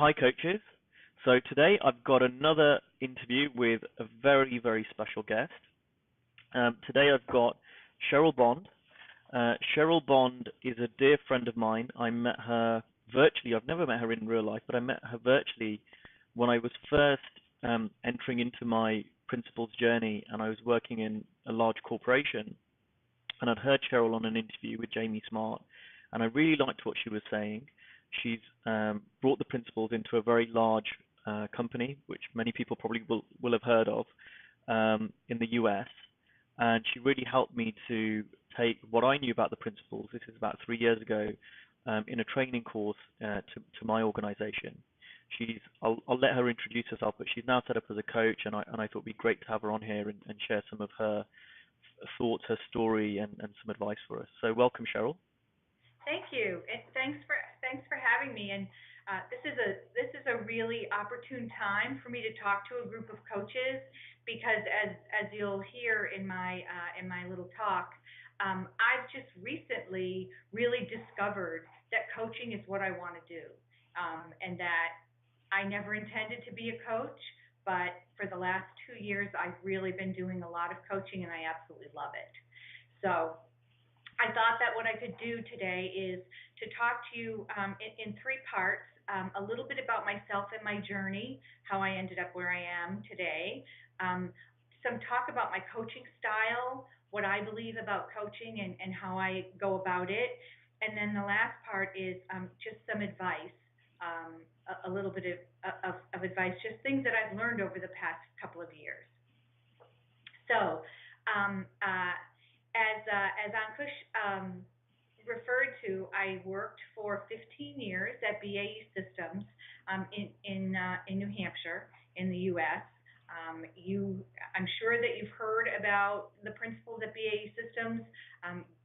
Hi, coaches. So today I've got another interview with a very, very special guest. Today I've got Cheryl Bond. Cheryl Bond is a dear friend of mine. I met her virtually. I've never met her in real life, but I met her virtually when I was first entering into my principal's journey, and I was working in a large corporation. And I'd heard Cheryl on an interview with Jamie Smart, and I really liked what she was saying. She's brought the principals into a very large company, which many people probably will have heard of in the US, and she really helped me to take what I knew about the principals. This is about 3 years ago, in a training course to my organization. I'll let her introduce herself, but she's now set up as a coach, and I thought it'd be great to have her on here and share some of her thoughts, her story, and some advice for us. So welcome, Cheryl. Thank you, and thanks for having me. And this is a really opportune time for me to talk to a group of coaches because as you'll hear in my little talk, I've just recently really discovered that coaching is what I want to do, and that I never intended to be a coach, but for the last 2 years, I've really been doing a lot of coaching, and I absolutely love it. So I thought that what I could do today is to talk to you in three parts, a little bit about myself and my journey, how I ended up where I am today, some talk about my coaching style, what I believe about coaching and how I go about it. And then the last part is just some advice, a little bit of advice, just things that I've learned over the past couple of years. So, as Ankush referred to, I worked for 15 years at BAE Systems in New Hampshire in the U.S. I'm sure that you've heard about the principals at BAE Systems.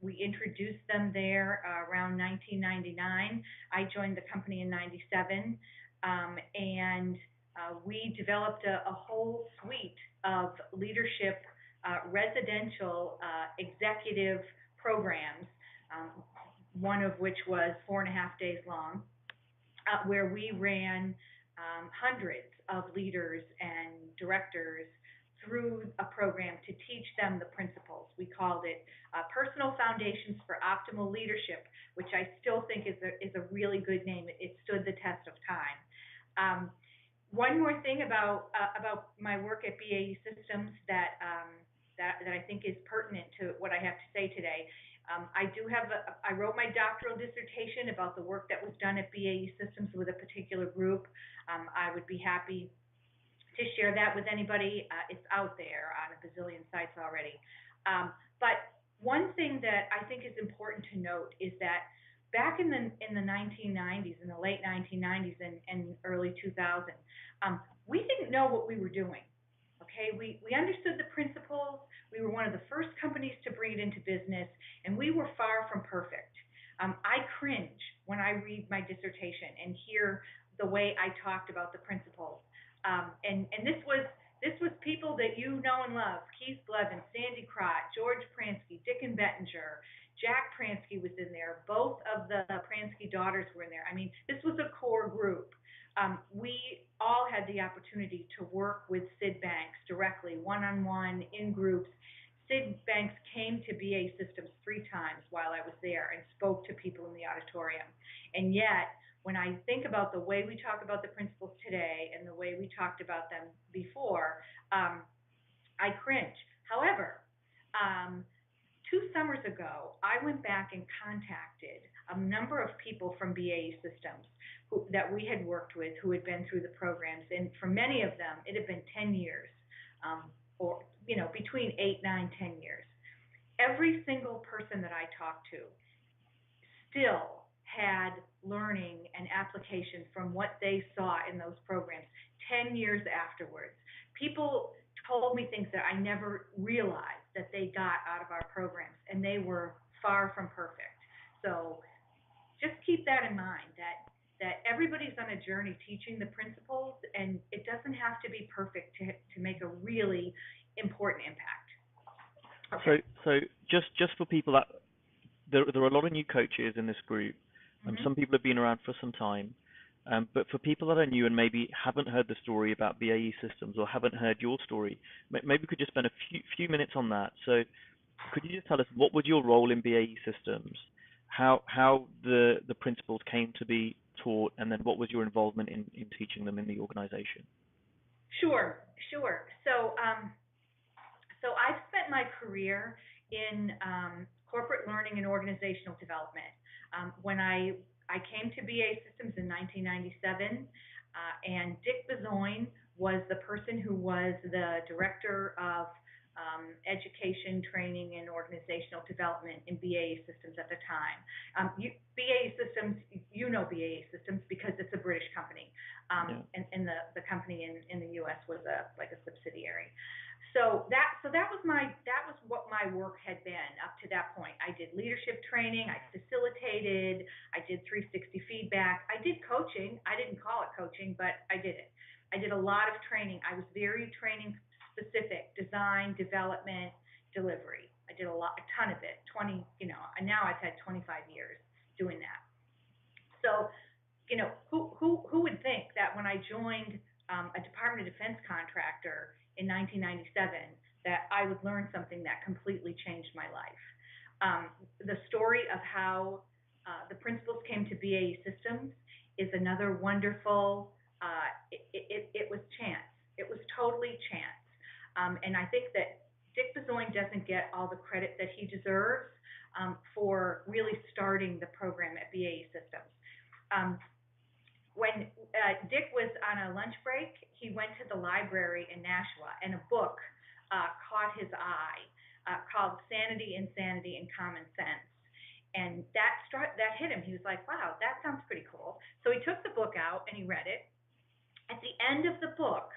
We introduced them there around 1999. I joined the company in 97, and we developed a whole suite of leadership residential executive programs, one of which was 4.5 days long, where we ran hundreds of leaders and directors through a program to teach them the principles. We called it Personal Foundations for Optimal Leadership, which I still think is a really good name. It stood the test of time. One more thing about my work at BAE Systems that I think is pertinent to what I have to say today. I wrote my doctoral dissertation about the work that was done at BAE Systems with a particular group. I would be happy to share that with anybody. It's out there on a bazillion sites already. But one thing that I think is important to note is that back in the 1990s, in the late 1990s and early 2000s, we didn't know what we were doing. Okay, we understood the principles. We were one of the first companies to bring it into business, and we were far from perfect. I cringe when I read my dissertation and hear the way I talked about the principles. And this was people that you know and love: Keith Blevins, Sandy Crott, George Pransky, Dick and Bettinger, Jack Pransky was in there. Both of the Pransky daughters were in there. I mean, this was a core group. We all had the opportunity to work with Sid Banks directly, one-on-one, in groups. Sid Banks came to BAE Systems 3 times while I was there and spoke to people in the auditorium. And yet, when I think about the way we talk about the principles today and the way we talked about them before, I cringe. However, 2 summers ago, I went back and contacted a number of people from BAE Systems that we had worked with, who had been through the programs, and for many of them, it had been 10 years, or between 8, 9, 10 years. Every single person that I talked to still had learning and application from what they saw in those programs 10 years afterwards. People told me things that I never realized that they got out of our programs, and they were far from perfect. So just keep that in mind, that everybody's on a journey teaching the principles, and it doesn't have to be perfect to make a really important impact. Okay. So just for people that there are a lot of new coaches in this group. Mm-hmm. Some people have been around for some time. But for people that are new and maybe haven't heard the story about BAE Systems or haven't heard your story, maybe we could just spend a few minutes on that. So could you just tell us what was your role in BAE Systems, how the principles came to be taught, and then what was your involvement in teaching them in the organization? Sure, sure. So I've spent my career in corporate learning and organizational development. When I came to BA Systems in 1997, and Dick Bezoin was the person who was the director of education, training, and organizational development in BAE Systems at the time. BAE Systems, you know BAE Systems because it's a British company, Yeah. and the company in the U.S. was like a subsidiary. So that was what my work had been up to that point. I did leadership training, I facilitated, I did 360 feedback, I did coaching. I didn't call it coaching, but I did it. I did a lot of training. I was very training specific, design, development, delivery. I did a ton of it. 20, and now I've had 25 years doing that. So, who would think that when I joined a Department of Defense contractor in 1997 that I would learn something that completely changed my life. The story of how the principals came to BAE Systems is another wonderful. It was chance. It was totally chance, and I think that Dick Bezoin doesn't get all the credit that he deserves for really starting the program at BAE Systems. Um, when Dick was on a lunch break, he went to the library in Nashua, and a book caught his eye called "Sanity, Insanity, and Common Sense." And that hit him. He was like, "Wow, that sounds pretty cool." So he took the book out and he read it. At the end of the book,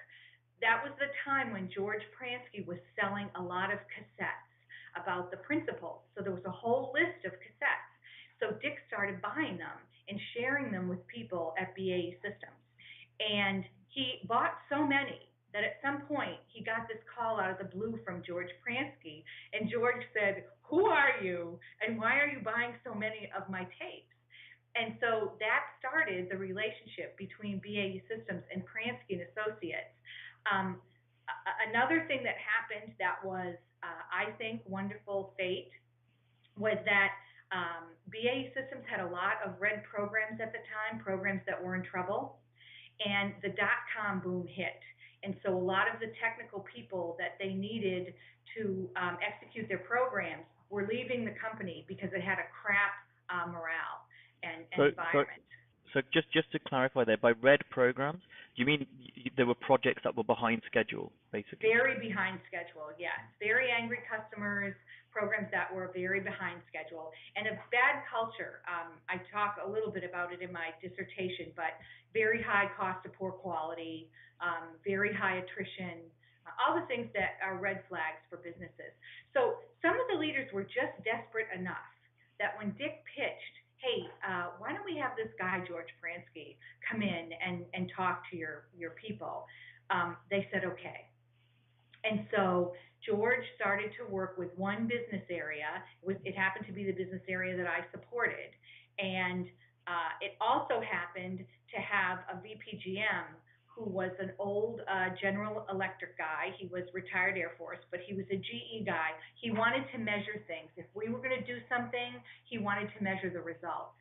that was the time when George Pransky was selling a lot of cassettes about the principles. So there was a whole list of cassettes. So Dick started buying them and sharing them with people at BAE Systems. And he bought so many that at some point he got this call out of the blue from George Pransky. And George said, "Who are you? And why are you buying so many of my tapes?" And so that started the relationship between BAE Systems and Pransky and Associates. Um, Another thing that happened that was, I think, wonderful fate was that BAE Systems had a lot of red programs at the time, programs that were in trouble, and the dot-com boom hit. And so a lot of the technical people that they needed to execute their programs were leaving the company because it had a crap morale and So, so, environment. so just to clarify there, by red programs, do you mean there were projects that were behind schedule, basically? Very behind schedule, yes. Very angry customers, programs that were very behind schedule, and a bad culture. I talk a little bit about it in my dissertation, but very high cost of poor quality, very high attrition, all the things that are red flags for businesses. So some of the leaders were just desperate enough that when Dick pitched, "Hey, why don't we have this guy, George Pransky, come in and talk to your people?" They said, "Okay." And so George started to work with one business area. It happened to be the business area that I supported. And it also happened to have a VPGM who was an old General Electric guy. He was retired Air Force, but he was a GE guy. He wanted to measure things. If we were going to do something, he wanted to measure the results.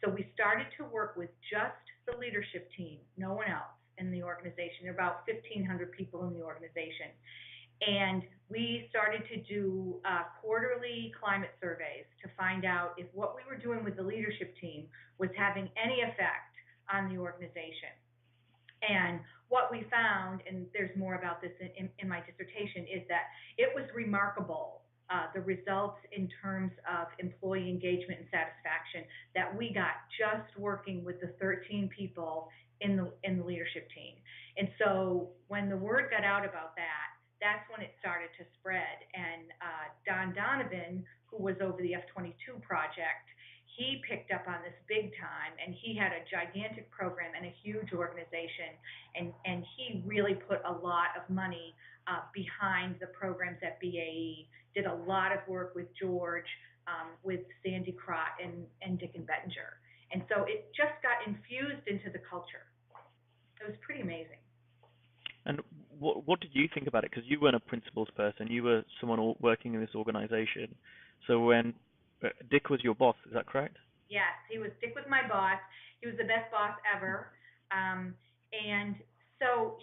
So we started to work with just the leadership team, no one else in the organization. There are about 1,500 people in the organization. And we started to do quarterly climate surveys to find out if what we were doing with the leadership team was having any effect on the organization. And what we found, and there's more about this in my dissertation, is that it was remarkable, the results in terms of employee engagement and satisfaction that we got just working with the 13 people in the leadership team. And so when the word got out about that, that's when it started to spread. And Don Donovan, who was over the F-22 project, he picked up on this big time, and he had a gigantic program and a huge organization, and he really put a lot of money behind the programs at BAE, did a lot of work with George, with Sandy Crott and Dick and Bettinger. And so it just got infused into the culture. It was pretty amazing. And what did you think about it? Because you weren't a principals person, you were someone working in this organization. So when Dick was your boss, is that correct? Yes, Dick was my boss. He was the best boss ever. And so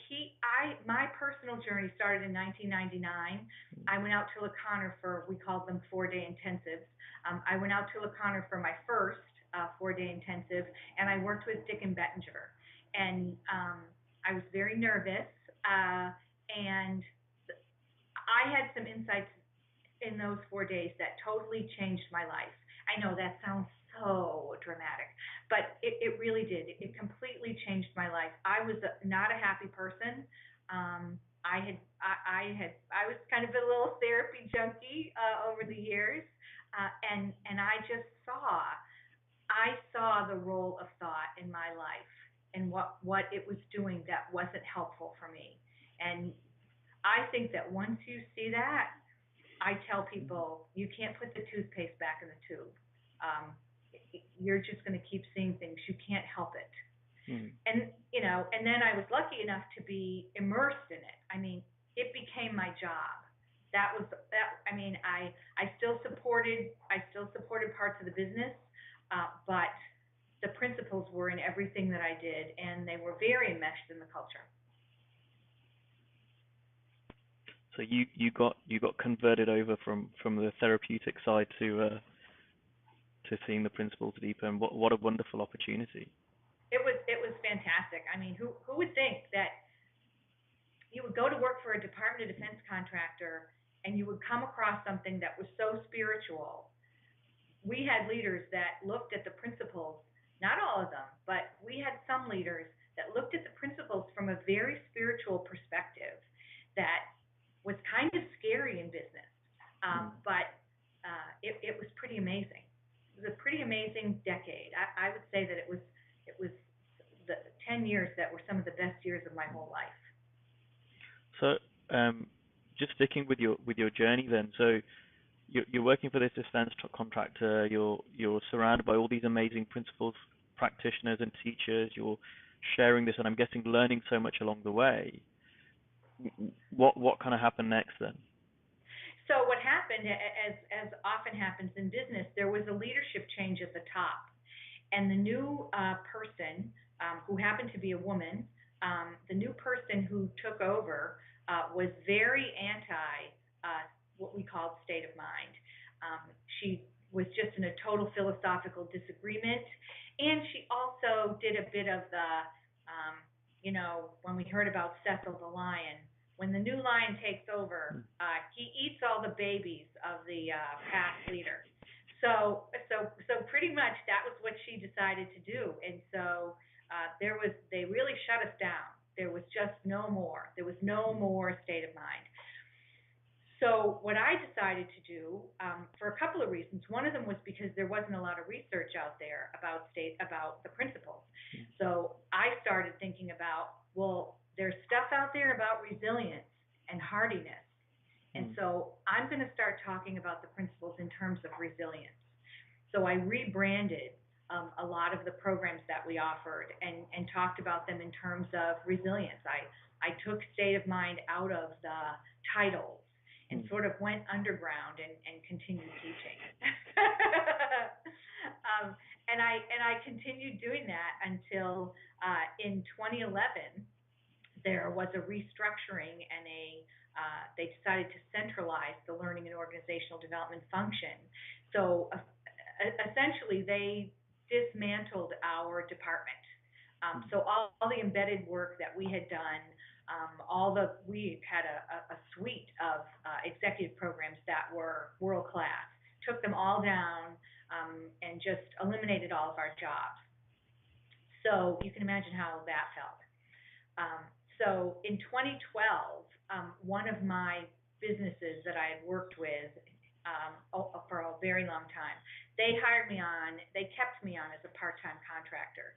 my personal journey started in 1999. I went out to LaConner for, we called them 4-day intensives. I went out to LaConner for my first 4-day intensive, and I worked with Dick and Bettinger. And I was very nervous, and I had some insights in those 4 days that totally changed my life. I know that sounds so dramatic, but it really did. It completely changed my life. I was not a happy person. I was kind of a little therapy junkie over the years, and I saw the role of thought in my life and what it was doing that wasn't helpful for me. And I think that once you see that, I tell people you can't put the toothpaste back in the tube. Um, you're just going to keep seeing things. You can't help it. Hmm. And then I was lucky enough to be immersed in it. I mean, it became my job. That was that. I mean, I still supported parts of the business, but the principles were in everything that I did, and they were very enmeshed in the culture. So you got converted over from the therapeutic side to seeing the principles deeper, and what a wonderful opportunity. It was fantastic. I mean, who would think that you would go to work for a Department of Defense contractor and you would come across something that was so spiritual? We had leaders that looked at the principles, not all of them, but we had some leaders that looked at the principles from a very spiritual perspective that was kind of scary in business. But it was pretty amazing. It was a pretty amazing decade. I would say that it was the 10 years that were some of the best years of my whole life. So, just sticking with your journey then. So you're working for this defense contractor. You're surrounded by all these amazing principals, practitioners, and teachers. You're sharing this, and I'm guessing learning so much along the way. What kind of happened next then? So what happened, as often happens in business, there was a leadership change at the top, and the new person, who happened to be a woman, the new person who took over was very anti what we called state of mind. She was just in a total philosophical disagreement, and she also did a bit of the, when we heard about Cecil the lion, when the new lion takes over, he eats all the babies of the past leader. So pretty much that was what she decided to do, and so they really shut us down. There was just no more. There was no more state of mind. So what I decided to do, for a couple of reasons. One of them was because there wasn't a lot of research out there about the principles. So I started thinking about, well, there's stuff out there about resilience and hardiness, and so I'm going to start talking about the principles in terms of resilience. So I rebranded a lot of the programs that we offered and talked about them in terms of resilience. I took state of mind out of the titles and sort of went underground and continued teaching. And I continued doing that until in 2011 there was a restructuring and they decided to centralize the learning and organizational development function. So essentially they dismantled our department. So all the embedded work that we had done, we had a suite of executive programs that were world class. Took them all down and just eliminated all of our jobs. So you can imagine how that felt. So in 2012, one of my businesses that I had worked with for a very long time, they hired me on. They kept me on as a part-time contractor.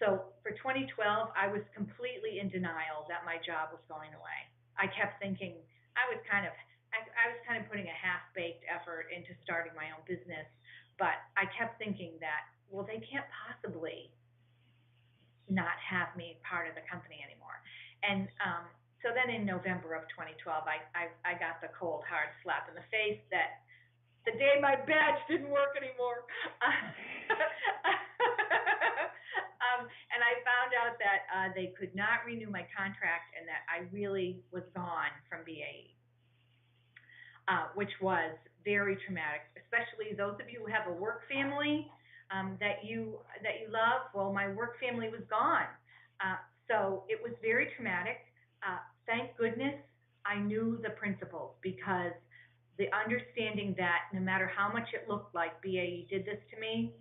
So for 2012, I was completely in denial that my job was going away. I kept thinking I was kind of putting a half-baked effort into starting my own business, But I kept thinking that, well, they can't possibly not have me part of the company anymore. And so then in November of 2012, I got the cold hard slap in the face that the day my badge didn't work anymore. And I found out that they could not renew my contract and that I really was gone from BAE, which was very traumatic, especially those of you who have a work family that you love. Well, my work family was gone, so it was very traumatic. Thank goodness I knew the principles, because the understanding that no matter how much it looked like BAE did this to me,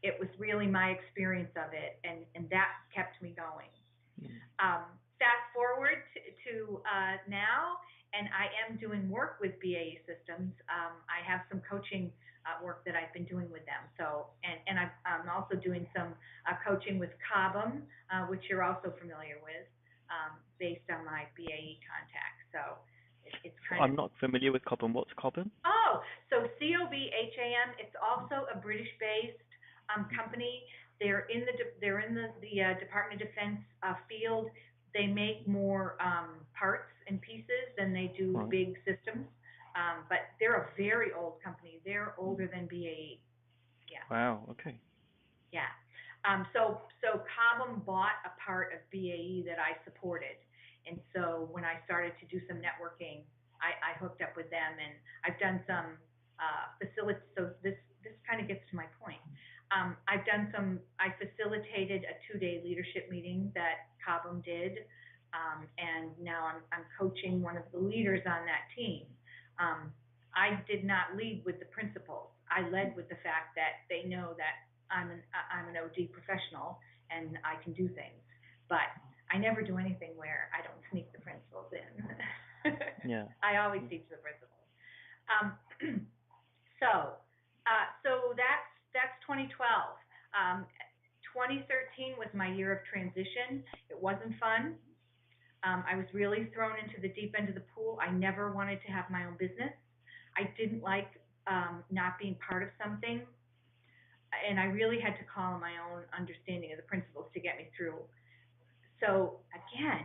it was really my experience of it, and that kept me going. Fast forward to now, and I am doing work with BAE Systems. I have some coaching work that I've been doing with them. So, and I'm also doing some coaching with Cobham, which you're also familiar with, based on my BAE contact. So it's kind I'm not familiar with Cobham. What's Cobham? Oh, so COBHAM. It's also a British-based company. They're in the Department of Defense field. They make more parts and pieces than they do big systems. But they're a very old company. They're older than BAE. Yeah. Wow. Okay. Yeah. So Cobham bought a part of BAE that I supported, and so when I started to do some networking, I hooked up with them, and I've done some facility. So this kind of gets to my point. I facilitated a 2-day leadership meeting that Cobham did, and now I'm coaching one of the leaders on that team. I did not lead with the principles. I led with the fact that they know that I'm an OD professional and I can do things, but I never do anything where I don't sneak the principles in. Yeah. I always teach the principles. So that's 2012. 2013 was my year of transition. It wasn't fun. I was really thrown into the deep end of the pool. I never wanted to have my own business. I didn't like not being part of something, and I really had to call on my own understanding of the principles to get me through. So again,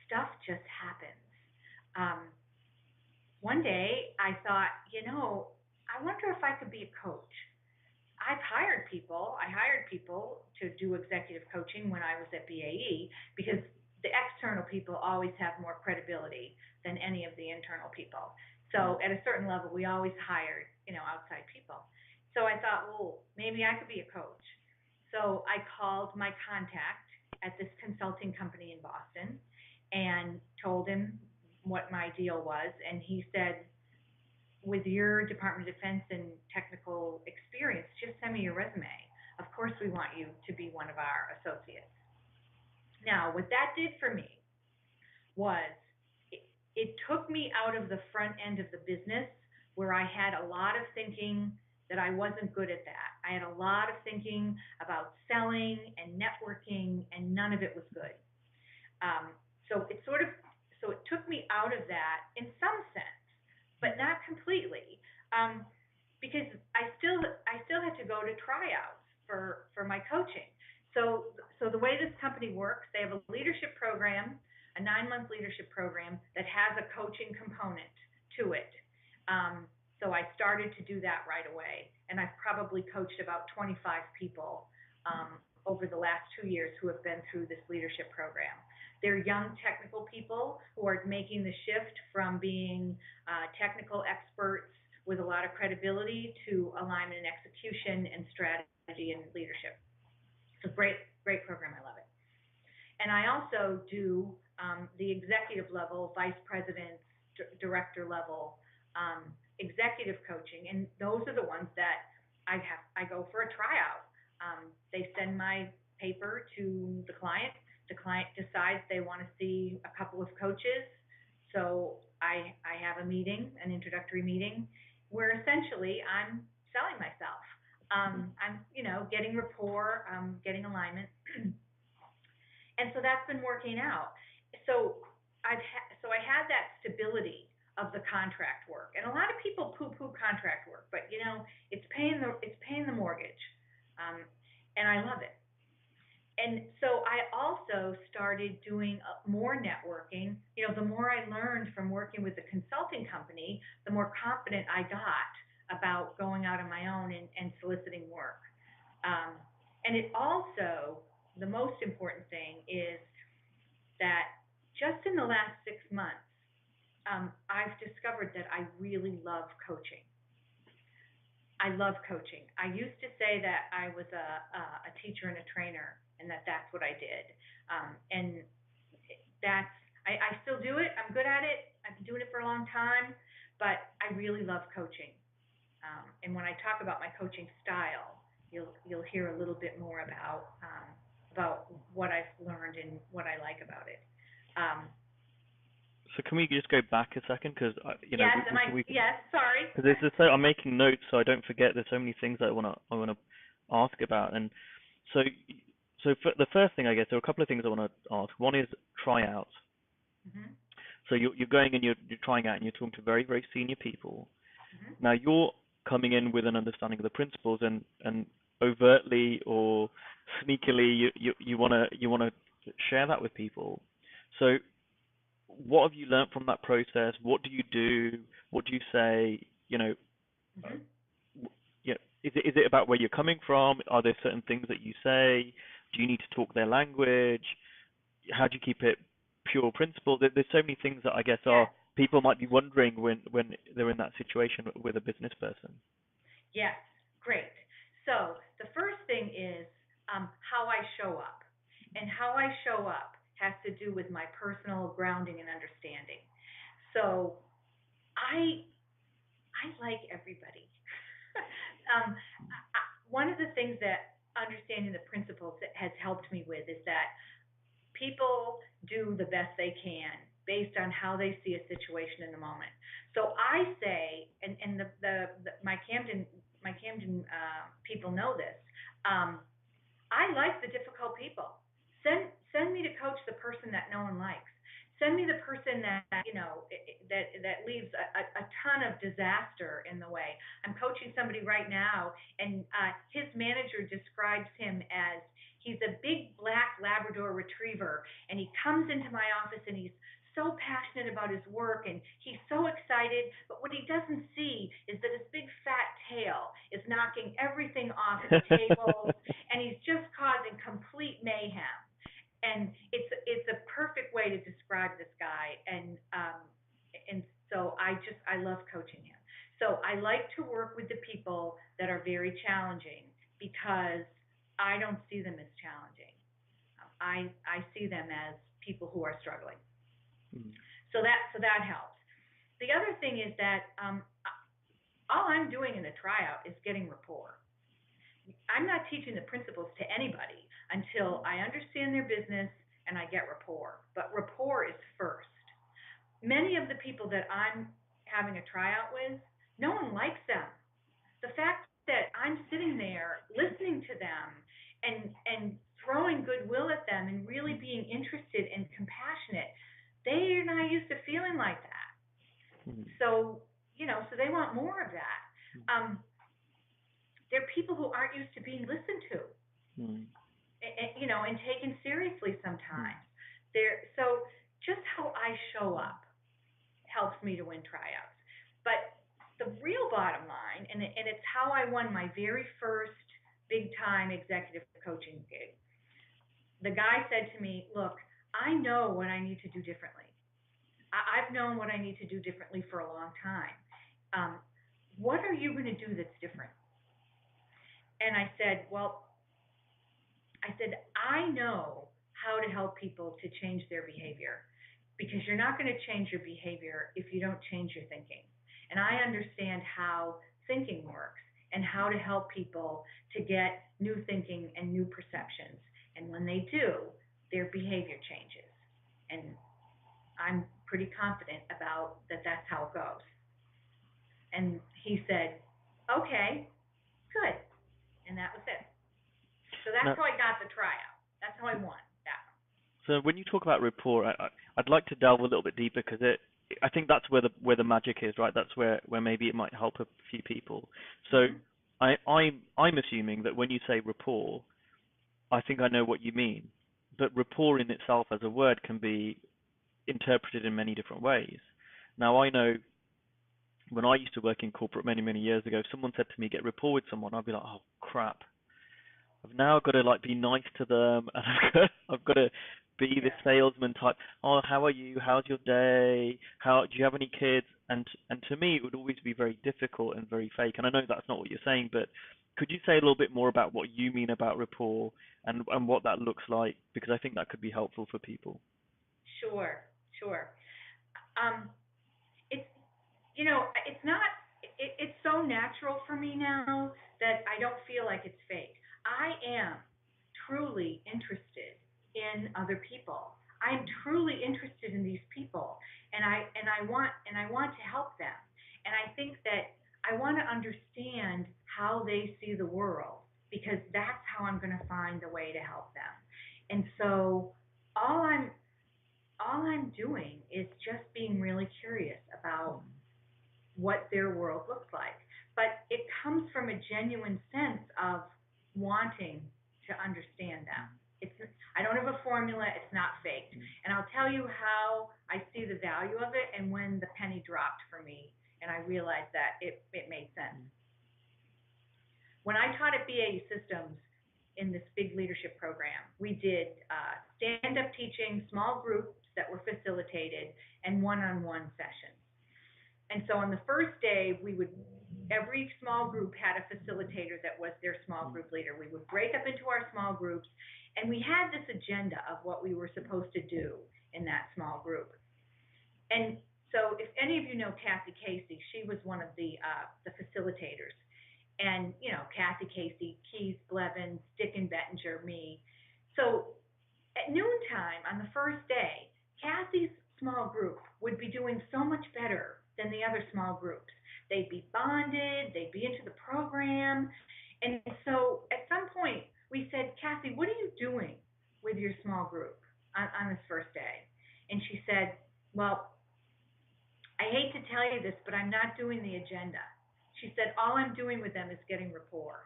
stuff just happens. One day I thought, I wonder if I could be a coach. I hired people to do executive coaching when I was at BAE, because the external people always have more credibility than any of the internal people. So at a certain level, we always hired, outside people. So I thought, well, maybe I could be a coach. So I called my contact at this consulting company in Boston and told him what my deal was, and he said, with your Department of Defense and technical experience, just send me your resume. Of course we want you to be one of our associates. Now, what that did for me was it took me out of the front end of the business, where I had a lot of thinking that I wasn't good at that. I had a lot of thinking about selling and networking, and none of it was good. So it took me out of that in some sense, but not completely, because I still had to go to tryouts for my coaching. So the way this company works, they have a leadership program, a 9-month leadership program that has a coaching component to it. So I started to do that right away, and I've probably coached about 25 people over the last 2 years who have been through this leadership program. They're young technical people who are making the shift from being technical experts with a lot of credibility to alignment and execution and strategy and leadership. It's a great program. I love it. And I also do the executive level, vice president, director level executive coaching, and those are the ones that I go for a tryout. They send my paper to the client. The client decides they want to see a couple of coaches. So I have a meeting, an introductory meeting, where essentially I'm selling myself. I'm getting rapport, getting alignment, and so that's been working out. So I had that stability of the contract work. And a lot of people poo-poo contract work, but it's paying the mortgage, um, and I love it. And so I also started doing more networking. The more I learned from working with the consulting company, the more confident I got about going out on my own and soliciting work. Um, and it also, the most important thing is that just in the last 6 months, I've discovered that I really love coaching. I love coaching. I used to say that I was a teacher and a trainer, and that's what I did. And that's I still do it. I'm good at it. I've been doing it for a long time, but I really love coaching. And when I talk about my coaching style, you'll hear a little bit more about what I've learned and what I like about it. Um, So can we just go back a second? Because yes, yes, sorry. because this is so I'm making notes so I don't forget. There's so many things that I wanna ask about, and so for the first thing, I guess there are a couple of things I want to ask. One is tryouts. Mhm. So you're going and you're trying out and you're talking to very very senior people. Mhm. Now you're coming in with an understanding of the principles and overtly or sneakily you wanna share that with people. So what have you learned from that process? What do you do? What do you say? Uh, Mhm. is it about where you're coming from? Are there certain things that you say? Do you need to talk their language? How do you keep it pure principle? There's so many things that I guess are Yes. people might be wondering when they're in that situation with a business person. Yes. Great. So the first thing is how I show up, and how I show up has to do with my personal grounding and understanding. So I I like everybody. One of the things that understanding the principles that has helped me with is that people do the best they can based on how they see a situation in the moment. So I say, and my Camden people know this. Um, I like the difficult people. Send me to coach the person that no one likes. Send me the person that that leaves a ton of disaster in the way. I'm coaching somebody right now, and his manager describes him as he's a big black Labrador Retriever, and he comes into my office and he's so passionate about his work and he's so excited, but what he doesn't see is that his big fat tail is knocking everything off the table, and he's just causing complete mayhem. And it's a perfect way to describe this guy, and so I love coaching him. So I like to work with the people that are very challenging because I don't see them as challenging. I see them as people who are struggling. Mm. So that helps. The other thing is that all I'm doing in a tryout is getting rapport. I'm not teaching the principles to anybody until I understand their business and I get rapport. But rapport is first. Many of the people that I'm having a tryout with, no one likes them. The fact that I'm sitting there listening to them and throwing goodwill at them and really being interested and compassionate, they're not used to feeling like that. Mm. So they want more of that. Um, they're people who aren't used to being listened to, Mm. and taken seriously Mm. sometimes. So just how I show up helps me to win tryouts. But the real bottom line, and it's how I won my very first big time executive coaching gig. The guy said to me, "Look, I know what I need to do differently. I've known what I need to do differently for a long time. Um, what are you going to do that's different?" And I know how to help people to change their behavior, because you're not going to change your behavior if you don't change your thinking. And I understand how thinking works and how to help people to get new thinking and new perceptions. And when they do, their behavior changes. And I'm pretty confident about that that's how it goes. And he said, "Okay, good." And that was it. So that's Now, how I got the tryout. That's how I won that so when you talk about rapport, I'd like to delve a little bit deeper because I think that's where the magic is, right? That's where maybe it might help a few people. So Mhm. I'm assuming that when you say rapport, I think I know what you mean. But rapport in itself as a word can be interpreted in many different ways. Now I know when I used to work in corporate many years ago, if someone said to me get rapport with someone, I'd be like, oh crap, I've now got to like be nice to them, and I've got to be the Yeah. salesman type. Oh, how are you? How's your day? How do you have any kids? And to me, it would always be very difficult and very fake. And I know that's not what you're saying, but could you say a little bit more about what you mean about rapport and what that looks like? Because I think that could be helpful for people. Sure. Sure. Um, it's it's not. It's so natural for me now that I don't feel like it's fake. I am truly interested in other people. I'm truly interested in these people, and I want to help them. And I think that I want to understand how they see the world because that's how I'm going to find the way to help them. And so all I'm all I'm doing is just being really curious about what their world looks like. But it comes from a genuine sense of wanting to understand them. It's I don't have a formula. It's not faked, and I'll tell you how I see the value of it and when the penny dropped for me, and I realized that it made sense. When I taught at BAE Systems in this big leadership program, we did stand-up teaching, small groups that were facilitated, and one-on-one sessions. And so on the first day, every small group had a facilitator that was their small group leader. We would break up into our small groups, and we had this agenda of what we were supposed to do in that small group. And so, if any of you know Kathy Casey, she was one of the facilitators. And Kathy Casey, Keith Blevins, Dick and Bettinger, me. So at noontime on the first day, Kathy's small group would be doing so much better than the other small groups. They'd be bonded, they'd be into the program. And so at some point, we said, Kathy, what are you doing with your small group on this first day? And she said, well, I hate to tell you this, but I'm not doing the agenda. She said, all I'm doing with them is getting rapport.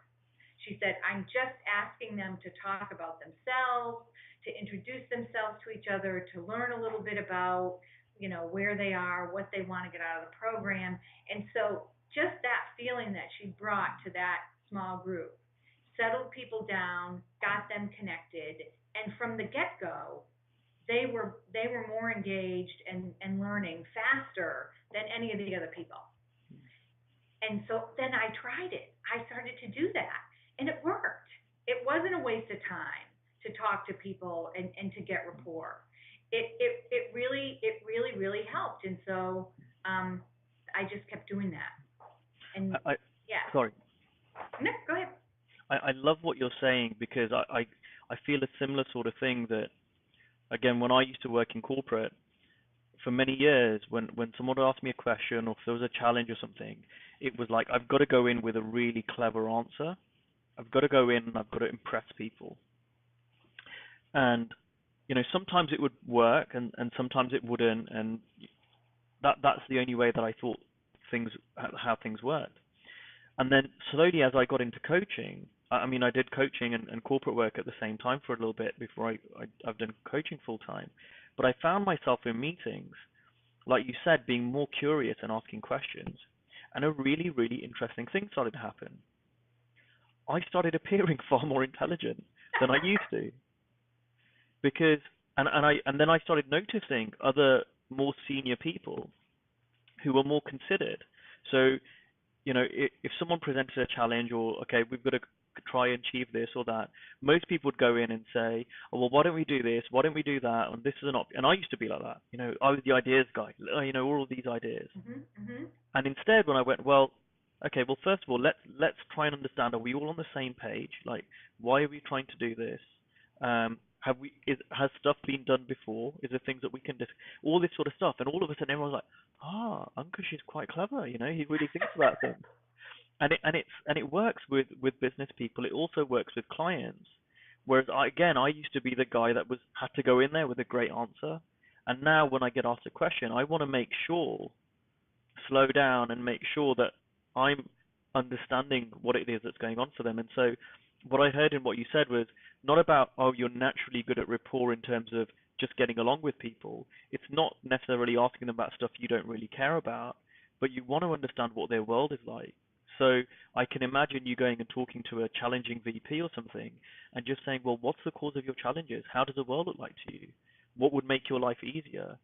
She said, I'm just asking them to talk about themselves, to introduce themselves to each other, to learn a little bit about, where they are, what they want to get out of the program. And so just that feeling that she brought to that small group settled people down, got them connected, and from the get-go, they were more engaged and learning faster than any of the other people. And so then I tried it. I started to do that, and it worked. It wasn't a waste of time to talk to people and to get rapport. It really helped, and so I just kept doing that. And I yeah, sorry. no, go ahead. I love what you're saying because I feel a similar sort of thing that again when I used to work in corporate for many years when someone would ask me a question or if there was a challenge or something, it was like I've got to go in with a really clever answer. I've got to go in and I've got to impress people. And sometimes it would work and sometimes it wouldn't and that's the only way that I thought things how things worked. And then slowly as I got into coaching, I mean I did coaching and corporate work at the same time for a little bit before I've done coaching full time. But I found myself in meetings, like you said, being more curious and asking questions. And a really interesting thing started to happen. I started appearing far more intelligent than I used to because and then I started noticing other more senior people who were more considered. So if someone presented a challenge or, okay, we've got to try and achieve this or that, most people would go in and say, oh, well, why don't we do this? Why don't we do that? And this is an option. And I used to be like that. I was the ideas guy, all of these ideas. Mhm. Mhm. And instead, when I went, well, okay, well, first of all, let's try and understand, are we all on the same page? Like, why are we trying to do this? Has stuff been done before? Is there things that we can all this sort of stuff? And all of a sudden, everyone's like, Ankush is quite clever. He really thinks about things. And it works with business people. It also works with clients. Whereas I used to be the guy that had to go in there with a great answer, And now when I get asked a question, I want to make sure, slow down and make sure that I'm understanding what it is that's going on for them. And so what I heard in what you said was not about, oh, you're naturally good at rapport in terms of just getting along with people. It's not necessarily asking them about stuff you don't really care about, but you want to understand what their world is like. So I can imagine you going and talking to a challenging VP or something and just saying, well, what's the cause of your challenges? How does the world look like to you? What would make your life easier?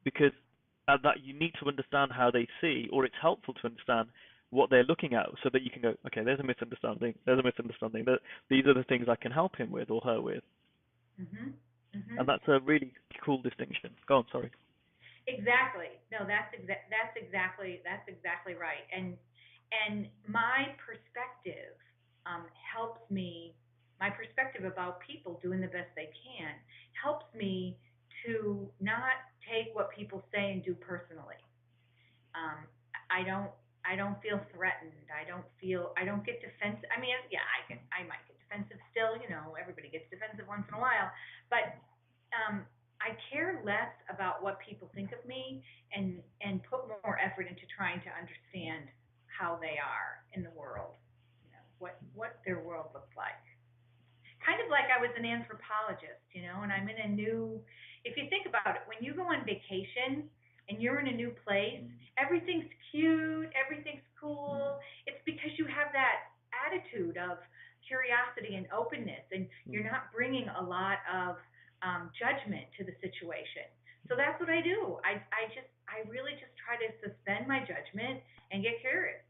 Because that you need to understand how they see, or it's helpful to understand what they're looking at, so that you can go, okay, there's a misunderstanding. There's a misunderstanding. That these are the things I can help him with or her with, Mhm. and Mhm. that's a really cool distinction. Go on, sorry. Exactly. No, that's exactly right. And my perspective helps me. My perspective about people doing the best they can helps me to not take what people say and do personally. Um, I don't I don't feel threatened. I don't get defensive. I mean, yeah, I might get defensive still. You know, everybody gets defensive once in a while, but I care less about what people think of me and put more effort into trying to understand how they are in the world. You know, what their world looks like. Kind of like I was an anthropologist, you know, and I'm in a new. If you think about it, when you go on vacation and you're in a new place, everything's cute, everything's cool. It's because you have that attitude of curiosity and openness, and you're Mm. not bringing a lot of judgment to the situation. So that's what I do. I really just try to suspend my judgment and get curious.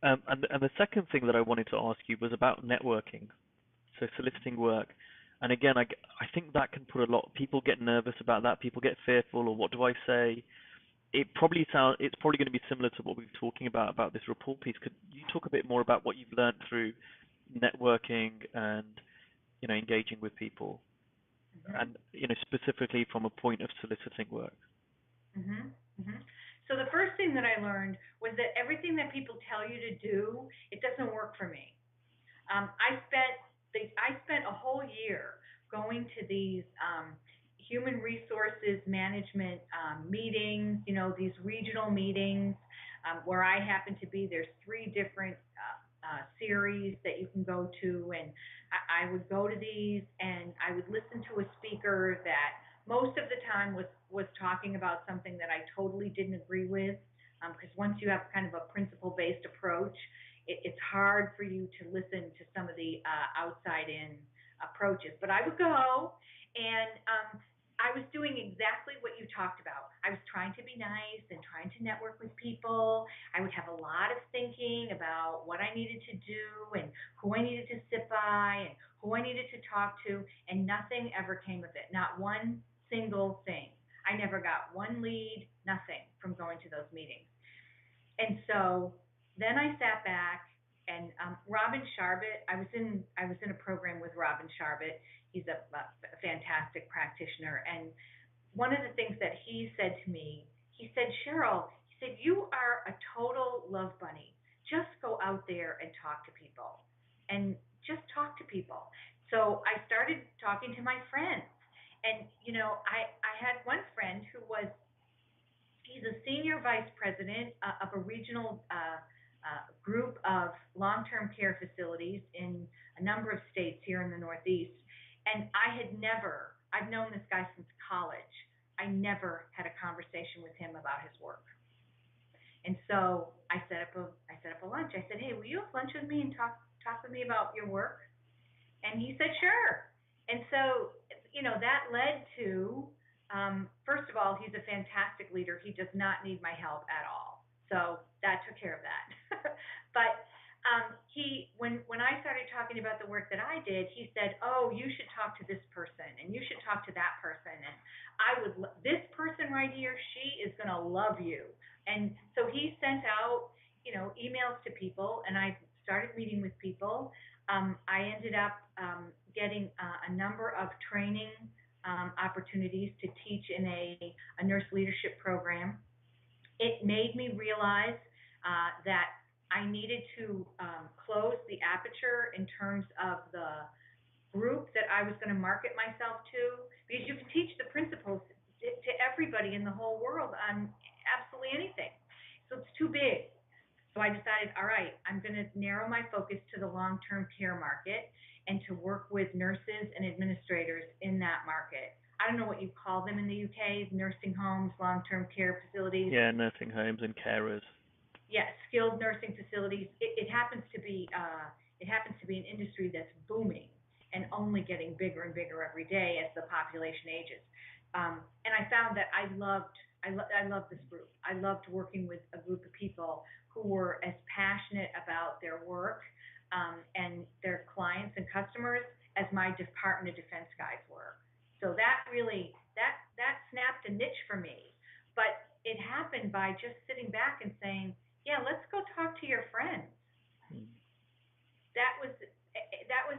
And the second thing that I wanted to ask you was about networking, so soliciting work. And again, I think that can put a lot. People get nervous about that. People get fearful, or what do I say? It's probably going to be similar to what we were talking about this report piece. Could you talk a bit more about what you've learned through networking and engaging with people, Hmm. and specifically from a point of soliciting work? Mhm. Mhm. So the first thing that I learned was that everything that people tell you to do, it doesn't work for me. I spent a whole year going to these human resources management meetings. You know, these regional meetings where I happen to be. There's three different series that you can go to, and I would go to these, and I would listen to a speaker that most of the time was talking about something that I totally didn't agree with. Because once you have kind of a principle based approach, it's hard for you to listen to some of the outside in approaches. But I would go, and I was doing exactly what you talked about. I was trying to be nice and trying to network with people. I would have a lot of thinking about what I needed to do and who I needed to sit by and who I needed to talk to, and nothing ever came of it. Not one single thing. I never got one lead, nothing from going to those meetings. And so then I sat back, and Robin Sharbit. I was in a program with Robin Sharbit. He's a fantastic practitioner, and one of the things that he said to me, he said, Cheryl, he said, you are a total love bunny. Just go out there and talk to people, and just talk to people. So I started talking to my friends, and I had one friend who was he's a senior vice president of a regional group of long-term care facilities in a number of states here in the Northeast. And I've known this guy since college. I never had a conversation with him about his work. And so I set up a lunch. I said, hey, will you have lunch with me and talk with me about your work? And he said, sure. And so, that led to, first of all, he's a fantastic leader. He does not need my help at all. So that took care of that. But when I started talking about the work that I did, he said, "Oh, you should talk to this person, and you should talk to that person, and this person right here, she is going to love you." And so he sent out, emails to people, and I started meeting with people. I ended up getting a number of training opportunities to teach in a nurse leadership program. It made me realize that I needed to close the aperture in terms of the group that I was going to market myself to, because you can teach the principles to everybody in the whole world on absolutely anything. So it's too big. So I decided, all right, I'm going to narrow my focus to the long-term care market and to work with nurses and administrators in that market. I don't know what you call them in the UK, nursing homes, long-term care facilities. Yeah, nursing homes and carers. Yeah, skilled nursing facilities. It happens to be an industry that's booming and only getting bigger and bigger every day as the population ages. And I found that I loved this group. I loved working with a group of people who were as passionate about their work and their clients and customers as my Department of Defense guys were. So that snapped a niche for me. But it happened by just sitting back and saying, yeah, let's go talk to your friends. Mm. That was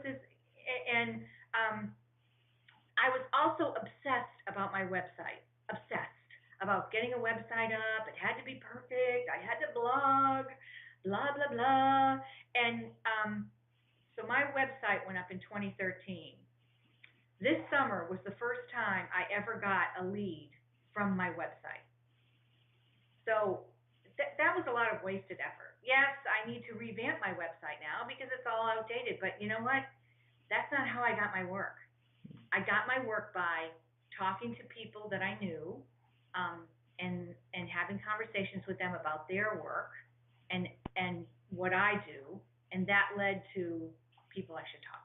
his, and I was also obsessed about my website. Obsessed about getting a website up. It had to be perfect. I had to blog, blah blah blah. And so my website went up in 2013. This summer was the first time I ever got a lead from my website. So that was a lot of wasted effort. Yes, I need to revamp my website now because it's all outdated. But you know what? That's not how I got my work. I got my work by talking to people that I knew, and having conversations with them about their work and what I do, and that led to people I should talk